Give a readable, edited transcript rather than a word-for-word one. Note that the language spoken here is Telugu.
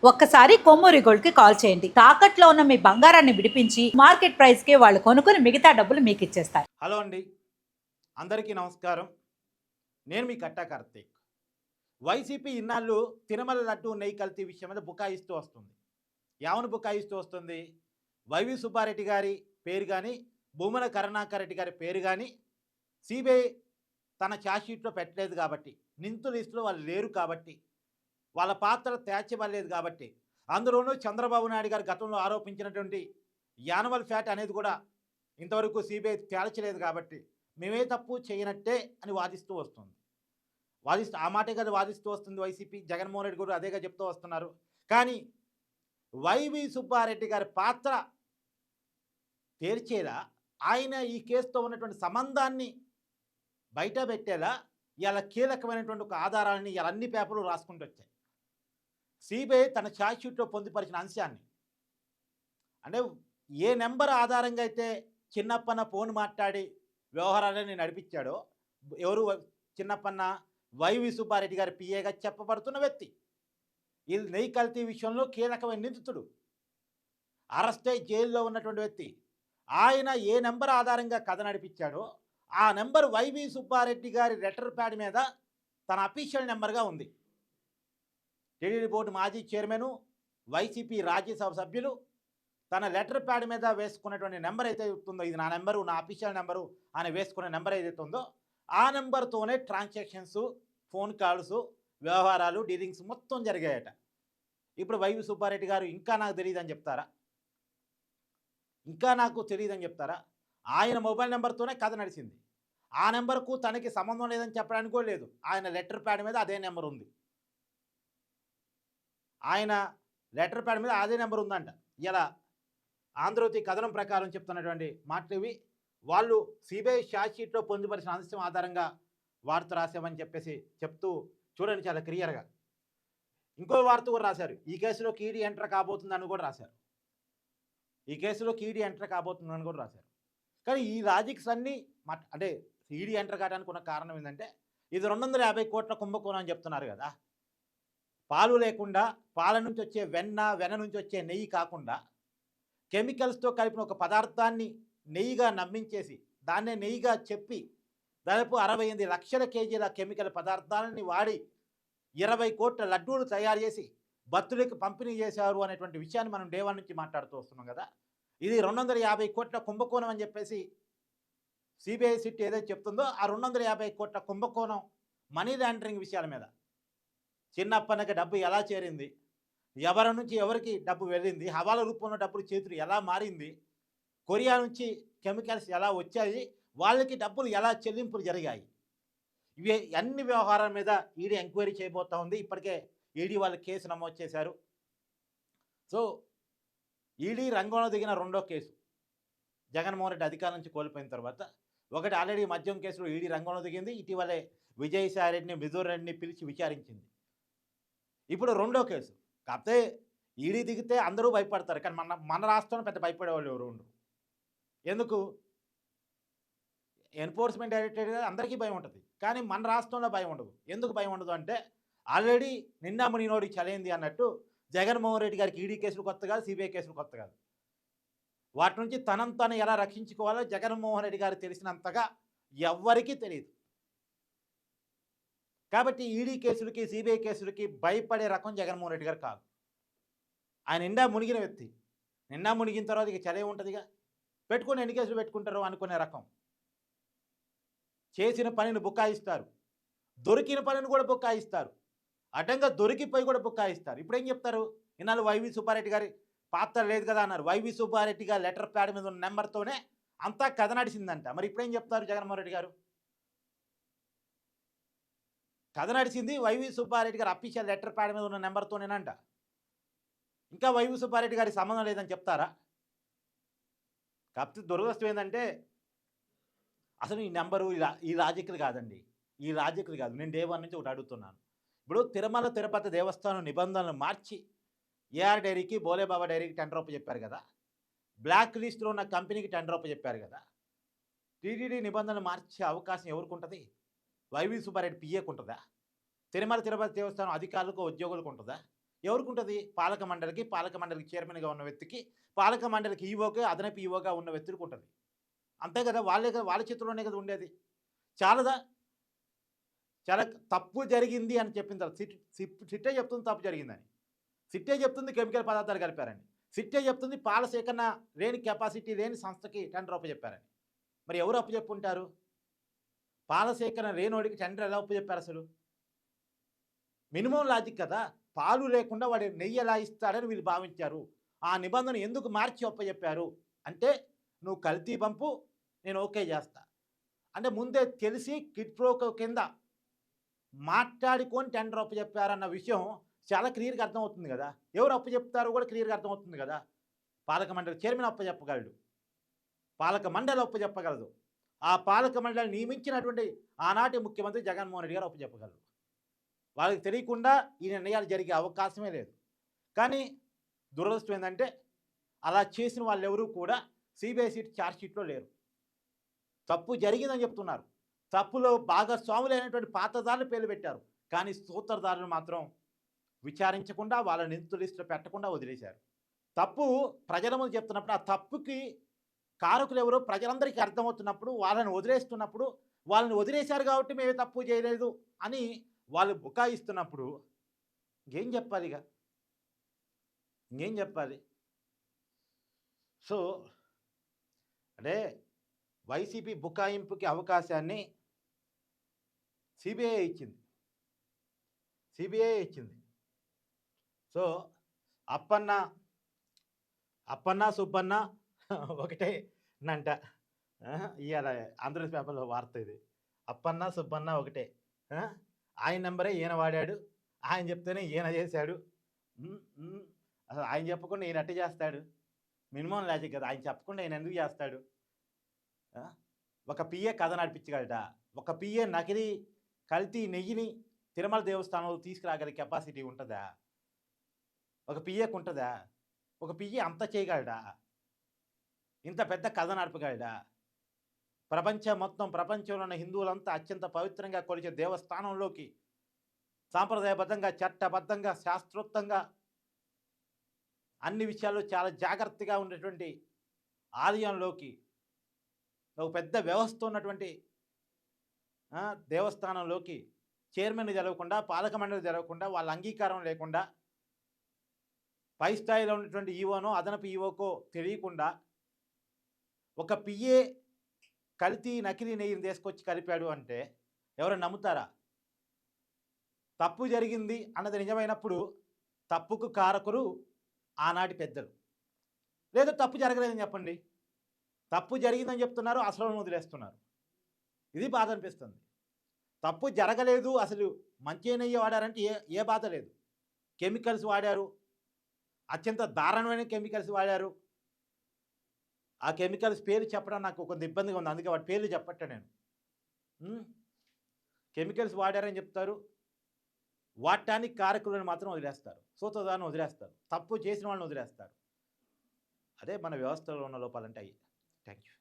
ఒక్కసారి కొమ్మూరి గోల్డ్ కి కాల్ చేయండి. తాకట్లో ఉన్న మీ బంగారాన్ని విడిపించి మార్కెట్ ప్రైస్ కి వాళ్ళు కొనుక్కుని మిగతా డబ్బులు మీకు ఇచ్చేస్తారు. హలో అండి, అందరికీ నమస్కారం. నేను మీ కట్టా కార్తీక్. వైసీపీ ఇన్నాళ్ళు తిరుమల లడ్డు నెయ్యి కల్తీ విషయం మీద బుకాయిస్తూ వస్తుంది. ఏమని బుకాయిస్తూ వస్తుంది? వైవి సుబ్బారెడ్డి గారి పేరు కానీ, భూమన కరుణాకర్ రెడ్డి గారి పేరు కానీ సిబిఐ తన ఛార్జ్షీట్లో పెట్టలేదు కాబట్టి, నిందితుల లిస్టులో వాళ్ళు లేరు కాబట్టి, వాళ్ళ పాత్ర తేల్చబడలేదు కాబట్టి, అందులోనూ చంద్రబాబు నాయుడు గారు గతంలో ఆరోపించినటువంటి యానవల్ ఫ్యాట్ అనేది కూడా ఇంతవరకు సిబిఐ తేల్చలేదు కాబట్టి మేమే తప్పు చేయనట్టే అని వాదిస్తూ వస్తుంది. ఆ మాటే కదా వాదిస్తూ వస్తుంది వైసీపీ. జగన్మోహన్ రెడ్డి కూడా అదేగా చెప్తూ వస్తున్నారు. కానీ వైవి సుబ్బారెడ్డి గారి పాత్ర తేల్చేలా, ఆయన ఈ కేసుతో ఉన్నటువంటి సంబంధాన్ని బయట పెట్టేలా ఇలా కీలకమైనటువంటి ఒక ఆధారాన్ని ఇలా అన్ని పేపర్లు రాసుకుంటూ వచ్చాయి. సిబిఐ తన ఛార్జ్షీట్లో పొందుపరిచిన అంశాన్ని, అంటే ఏ నెంబర్ ఆధారంగా అయితే చిన్నప్పన్న ఫోన్ మాట్లాడి వ్యవహారాలని నడిపించాడో, ఎవరు చిన్నప్పన్న వైవి సుబ్బారెడ్డి గారి పిఏగా చెప్పబడుతున్న వ్యక్తి, ఈ నెయ్యి కల్తీ విషయంలో కీలకమైన నిందితుడు, అరెస్ట్ అయి జైల్లో ఉన్నటువంటి వ్యక్తి, ఆయన ఏ నెంబర్ ఆధారంగా కథ నడిపించాడో ఆ నెంబర్ వైవి సుబ్బారెడ్డి గారి లెటర్ ప్యాడ్ మీద తన అఫీషియల్ నెంబర్గా ఉంది. టీటీడీ బోర్డు మాజీ చైర్మను, వైసీపీ రాజ్యసభ సభ్యులు తన లెటర్ ప్యాడ్ మీద వేసుకున్నటువంటి నెంబర్ అయితే ఉందో, ఇది నా నెంబరు, నా అఫీషియల్ నెంబరు అని వేసుకునే నెంబర్ ఏదైతే ఉందో ఆ నెంబర్తోనే ట్రాన్సాక్షన్స్, ఫోన్ కాల్స్, వ్యవహారాలు, డీలింగ్స్ మొత్తం జరిగాయట. ఇప్పుడు వైవి సుబ్బారెడ్డి గారు ఇంకా నాకు తెలియదని చెప్తారా? ఆయన మొబైల్ నెంబర్తోనే కథ నడిచింది. ఆ నెంబర్కు తనకి సంబంధం లేదని చెప్పడానికి కూడా లేదు. ఆయన లెటర్ ప్యాడ్ మీద అదే నెంబర్ ఉంది. ఆయన లెటర్ ప్యాడ్ మీద అదే నెంబర్ ఉందంట. ఇలా ఆంధ్రజ్యోతి కథనం ప్రకారం చెప్తున్నటువంటి మాటలు ఇవి. వాళ్ళు సిబిఐ ఛార్జ్షీట్లో పొందుపరిచిన అంశం ఆధారంగా వార్త రాసామని చెప్పేసి చెప్తూ చూడండి, చాలా క్లియర్గా. ఇంకో వార్త కూడా రాశారు, ఈ కేసులో కీడీ ఎంటర్ కాబోతుందని కూడా రాశారు. కానీ ఈ లాజిక్స్ అన్నీ అంటే ఈడీ ఎంటర్ కావడానికి ఉన్న కారణం ఏంటంటే, ఇది 250 కోట్ల కుంభకోణం అని చెప్తున్నారు కదా. పాలు లేకుండా, పాల నుంచి వచ్చే వెన్న నుంచి వచ్చే నెయ్యి కాకుండా కెమికల్స్తో కలిపిన ఒక పదార్థాన్ని నెయ్యిగా నమ్మించేసి, దాన్నే నెయ్యిగా చెప్పి దాదాపు 68 లక్షల కేజీల కెమికల్ పదార్థాలని వాడి 20 కోట్ల లడ్డూలు తయారు చేసి భక్తులకు పంపిణీ చేశారు అనేటువంటి విషయాన్ని మనం డే 1 నుంచి మాట్లాడుతూ వస్తున్నాం కదా. ఇది 250 కోట్ల కుంభకోణం అని చెప్పేసి సిబిఐ సిట్ ఏదైతే చెప్తుందో, ఆ 250 కోట్ల కుంభకోణం మనీ లాండరింగ్ విషయాల మీద, చిన్నప్పనకి డబ్బు ఎలా చేరింది, ఎవరి నుంచి ఎవరికి డబ్బు వెళ్ళింది, హవాలా రూపంలో డబ్బులు చేతులు ఎలా మారింది, కొరియా నుంచి కెమికల్స్ ఎలా వచ్చాయి, వాళ్ళకి డబ్బులు ఎలా చెల్లింపులు జరిగాయి, ఇవి అన్ని వ్యవహారాల మీద ఈడీ ఎంక్వైరీ చేయబోతూ ఉంది. ఇప్పటికే ఈడీ వాళ్ళు కేసు నమోదు చేశారు. సో ఈడీ రంగంలో దిగిన రెండో కేసు, జగన్మోహన్ రెడ్డి అధికారం నుంచి కోల్పోయిన తర్వాత, ఒకటి ఆల్రెడీ మద్యం కేసులో ఈడీ రంగంలో దిగింది. ఇటీవలే విజయసాయి రెడ్డిని, మిథున్ రెడ్డిని పిలిచి విచారించింది. ఇప్పుడు రెండో కేసు. కాకపోతే ఈడీ దిగితే అందరూ భయపడతారు, కానీ మన రాష్ట్రంలో పెద్ద భయపడేవాళ్ళు ఎవరు ఉండరు. ఎందుకు? ఎన్ఫోర్స్మెంట్ డైరెక్టరేట్ అందరికీ భయం ఉంటుంది, కానీ మన రాష్ట్రంలో భయం ఉండదు. ఎందుకు భయం ఉండదు అంటే, ఆల్రెడీ నిండా మునినోడికి చలేంది అన్నట్టు జగన్మోహన్ రెడ్డి గారికి ఈడీ కేసులు కొత్త కాదు, సిబిఐ కేసులు కొత్త కాదు. వాటి నుంచి తను ఎలా రక్షించుకోవాలో జగన్మోహన్ రెడ్డి గారికి తెలిసినంతగా ఎవ్వరికీ తెలియదు. కాబట్టి ఈడీ కేసులకి, సిబిఐ కేసులకి భయపడే రకం జగన్మోహన్ రెడ్డి గారు కాదు. ఆయన నిండా మునిగిన వ్యక్తి. నిండా మునిగిన తర్వాత ఇక చలే ఉంటుందిగా, పెట్టుకుని ఎన్ని కేసులు పెట్టుకుంటారు అనుకునే రకం. చేసిన పనిని బుకాయిస్తారు, దొరికిన పనిని కూడా బుకాయిస్తారు, అడ్డంగా దొరికిపోయి కూడా బుకాయిస్తారు. ఇప్పుడు ఏం చెప్తారు? ఇన్నాళ్ళు వైవి సుబ్బారెడ్డి గారి పాత్ర లేదు కదా అన్నారు. వైవి సుబ్బారెడ్డి గారి లెటర్ ప్యాడ్ మీద ఉన్న నెంబర్తోనే అంతా కథ నడిచిందంట. మరి ఇప్పుడేం చెప్తారు జగన్మోహన్ రెడ్డి గారు? కథ నడిచింది వైవి సుబ్బారెడ్డి గారు అఫీషియల్ లెటర్ ప్యాడ్ మీద ఉన్న నెంబర్తోనేనంట. ఇంకా వైవి సుబ్బారెడ్డి గారికి సంబంధం లేదని చెప్తారా? కాకపోతే దురదృష్టం ఏంటంటే, అసలు ఈ నెంబరు ఈ లాజిక్లు కాదండి. నేను డే 1 నుంచి ఒకటి అడుగుతున్నాను. ఇప్పుడు తిరుమల తిరుపతి దేవస్థానం నిబంధనలు మార్చి ఏఆర్ డైరీకి, బోలేబాబా డైరీకి టెండర్ చెప్పారు కదా. బ్లాక్ లిస్ట్లో ఉన్న కంపెనీకి టెండర్ చెప్పారు కదా. టీటీడీ నిబంధనలు మార్చే అవకాశం ఎవరికి ఉంటుంది? వైవి సుబ్బారెడ్డి పిఏకు ఉంటుందా? తిరుమల తిరుపతి దేవస్థానం అధికారులకు, ఉద్యోగులకు ఉంటుందా? ఎవరికి ఉంటుంది? పాలక మండలికి చైర్మన్‌గా ఉన్న వ్యక్తికి, పాలక మండలికి ఈవోకి, అదనపు ఈవోగా ఉన్న వ్యక్తులకు ఉంటుంది. అంతే కదా! వాళ్ళే కదా, వాళ్ళ చేతుల్లోనే కదా ఉండేది. చాలదా? చాలా తప్పు జరిగింది అని చెప్పిన తర్వాత సిట్టే చెప్తుంది తప్పు జరిగిందని. సిట్టే చెప్తుంది కెమికల్ పదార్థాలు కలిపారని. సిట్టే చెప్తుంది పాల సేకరణ లేని కెపాసిటీ లేని సంస్థకి టెండర్ అప్పజెప్పారని. మరి ఎవరు అప్పజెప్పుంటారు? పాల సేకరణ లేనోడికి టెండర్ ఎలా అప్పజెప్పారసలు? మినిమమ్ లాజిక్ కదా! పాలు లేకుండా వాడు నెయ్యి ఎలా ఇస్తాడని వీళ్ళు భావించారు. ఆ నిబంధన ఎందుకు మార్చి అప్పజెప్పారు? అంటే నువ్వు కల్తీ పంపు, నేను ఓకే చేస్తా. అంటే ముందే తెలిసి కిడ్ ప్రోకో కింద మాట్లాడుకొని టెండర్ అప్పజెప్పారన్న విషయం చాలా క్లియర్‌గా అర్థమవుతుంది గదా! ఎవరు అప్పజెప్తారో కూడా క్లియర్‌గా అర్థమవుతుంది గదా! పాలక మండలి చైర్మన్ అప్పజెప్పగలడు. పాలక మండలి అప్పజెప్పగలదు. ఆ పాలక మండలి నియమించినటువంటి ఆనాటి ముఖ్యమంత్రి జగన్మోహన్ రెడ్డి గారు అప్పజెప్పగలరు. వాళ్ళకి తెలియకుండా ఈ నిర్ణయాలు జరిగే అవకాశమే లేదు. కానీ దురదృష్టం ఏందంటే అలా చేసిన వాళ్ళెవరూ కూడా సీబీఐ ఛార్జ్ షీట్‌లో లేరు. తప్పు జరిగిందని చెప్తున్నారు. తప్పులో భాగస్వాములైనటువంటి పాత్రధారుల పేర్లు పెట్టారు. కానీ సూత్రధారులు మాత్రం విచారించకుండా వాళ్ళ నిందితుల లిస్టులో పెట్టకుండా వదిలేశారు. తప్పు ప్రజల ముందు చెప్తున్నప్పుడు ఆ తప్పుకి కారకులెవరో ప్రజలందరికీ అర్థమవుతున్నప్పుడు, వాళ్ళని వదిలేస్తున్నప్పుడు, వాళ్ళని వదిలేశారు కాబట్టి మేమే తప్పు చేయలేదు అని వాళ్ళు బుకాయిస్తున్నప్పుడు ఇంకేం చెప్పాలిగ? ఇంకేం చెప్పాలి? సో, అంటే వైసీపీ బుకాయింపుకి అవకాశాన్ని సిబిఐ ఇచ్చింది. సిబిఐ ఇచ్చింది. సో, అప్పన్న, సుబ్బన్న ఒకటే నంట. ఇయాల ఆంధ్రజ్యోతి పేపర్‌లో వార్త ఇది. అప్పన్న, సుబ్బన్న ఒకటే. ఆ! ఆయన నంబరే ఈయన వాడాడు. ఆయన చెప్తేనే ఈయన చేశాడు. హ్మ్. హ్మ్. అసలు ఆయన చెప్పకుండా ఈయన ఎట్ట చేస్తాడు? మినిమమ్ లాజిక్ కదా! ఆయన చెప్పకుండా ఈయన ఎందుకు చేస్తాడు? ఆ! ఒక పిఏ కథ నడిపించగలడా? ఒక పిఏ నకిలీ కల్తీ నెయ్యిని తిరుమల దేవస్థానంలో తీసుకురాగలిగే కెపాసిటీ ఉంటదా? ఒక పిఏకి ఉంటదా? ఒక పిఏ అంత చేయగలడా? ఇంత పెద్ద కథ నడపగలడా? ప్రపంచంలో ఉన్న హిందువులంతా అత్యంత పవిత్రంగా కొలిచే దేవస్థానంలోకి సాంప్రదాయబద్ధంగా, చట్టబద్ధంగా, శాస్త్రోక్తంగా అన్ని విషయాల్లో చాలా జాగ్రత్తగా ఉండేటువంటి ఆలయంలోకి ఒక పెద్ద వ్యవస్థ ఉన్నటువంటి దేవస్థానంలోకి చైర్మన్‌ని తెలవకుండా, పాలక మండలి తెలవకుండా, వాళ్ళ అంగీకారం లేకుండా, పై స్థాయిలో ఉన్నటువంటి ఈవోనో, అదనపు ఈవోకో తెలియకుండా ఒక పిఏ కల్తీ నకిలీ నెయ్యిని తీసుకొచ్చి కలిపాడు అంటే ఎవరైనా నమ్ముతారా? తప్పు జరిగింది అన్నది నిజమైనప్పుడు తప్పుకు కారకులు ఆనాటి పెద్దలు. లేదా తప్పు జరగలేదని చెప్పండి. తప్పు జరిగిందని చెప్తున్నారు, అసలు వదిలేస్తున్నారు. ఇది బాధ అనిపిస్తుంది. తప్పు జరగలేదు, అసలు మంచి నెయ్యి వాడారంటే ఏ బాధ లేదు. కెమికల్స్ వాడారు, అత్యంత దారుణమైన కెమికల్స్ వాడారు. ఆ కెమికల్స్ పేరు చెప్పడం నాకు కొంత ఇబ్బందిగా ఉంది. అందుకే వాటి పేర్లు చెప్పట్లే నేను. కెమికల్స్ వాడారని చెప్తారు. వాడటానికి కారకులను మాత్రం వదిలేస్తారు. సూత్రధారులను వదిలేస్తారు. తప్పు చేసిన వాళ్ళని వదిలేస్తారు. అదే మన వ్యవస్థలో ఉన్న లోపాలంటే అయ్యి. Thank you.